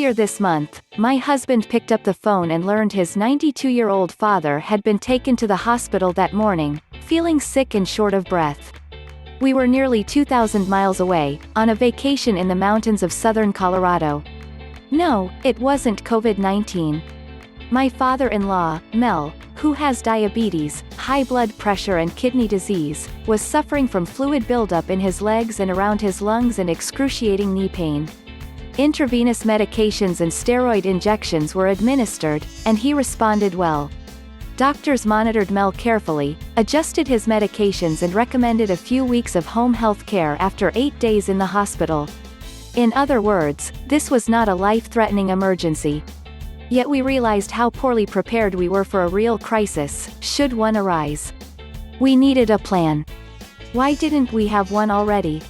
Earlier this month, my husband picked up the phone and learned his 92-year-old father had been taken to the hospital that morning, feeling sick and short of breath. We were nearly 2,000 miles away, on a vacation in the mountains of southern Colorado. No, it wasn't COVID-19. My father-in-law, Mel, who has diabetes, high blood pressure and kidney disease, was suffering from fluid buildup in his legs and around his lungs and excruciating knee pain. Intravenous medications and steroid injections were administered, and he responded well. Doctors monitored Mel carefully, adjusted his medications and recommended a few weeks of home health care after 8 days in the hospital. In other words, this was not a life-threatening emergency. Yet we realized how poorly prepared we were for a real crisis, should one arise. We needed a plan. Why didn't we have one already?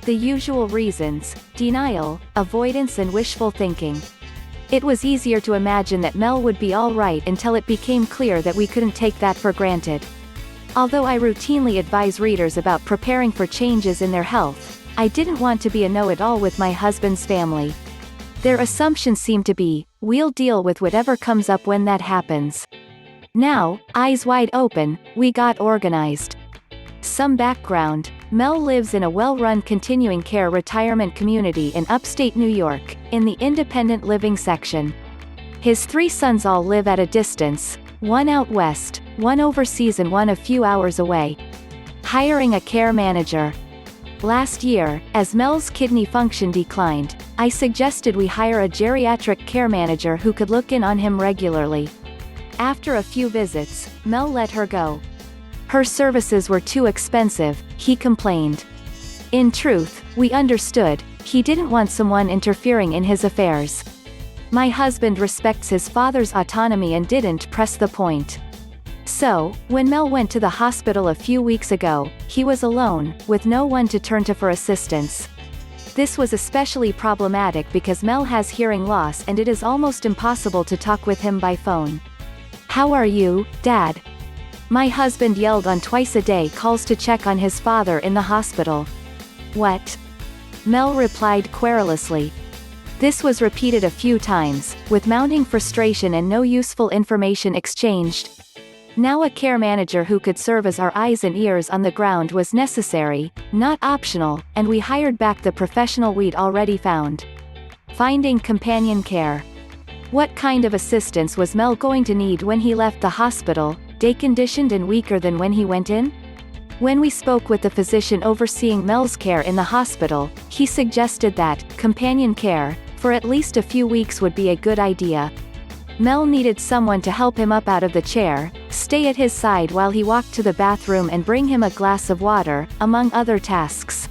The usual reasons: denial, avoidance and wishful thinking. It was easier to imagine that Mel would be all right until it became clear that we couldn't take that for granted. Although I routinely advise readers about preparing for changes in their health, I didn't want to be a know-it-all with my husband's family. Their assumptions seemed to be, we'll deal with whatever comes up when that happens. Now, eyes wide open, we got organized. Some background: Mel lives in a well-run continuing care retirement community in upstate New York, in the independent living section. His 3 sons all live at a distance, one out west, one overseas and one a few hours away. Hiring a care manager. Last year, as Mel's kidney function declined, I suggested we hire a geriatric care manager who could look in on him regularly. After a few visits, Mel let her go. Her services were too expensive, he complained. In truth, we understood, he didn't want someone interfering in his affairs. My husband respects his father's autonomy and didn't press the point. So, when Mel went to the hospital a few weeks ago, he was alone, with no one to turn to for assistance. This was especially problematic because Mel has hearing loss and it is almost impossible to talk with him by phone. "How are you, Dad?" My husband yelled on twice-a-day calls to check on his father in the hospital. "What?" Mel replied querulously. This was repeated a few times, with mounting frustration and no useful information exchanged. Now a care manager who could serve as our eyes and ears on the ground was necessary, not optional, and we hired back the professional we'd already found. Finding companion care. What kind of assistance was Mel going to need when he left the hospital, deconditioned and weaker than when he went in? When we spoke with the physician overseeing Mel's care in the hospital, he suggested that companion care, for at least a few weeks, would be a good idea. Mel needed someone to help him up out of the chair, stay at his side while he walked to the bathroom and bring him a glass of water, among other tasks.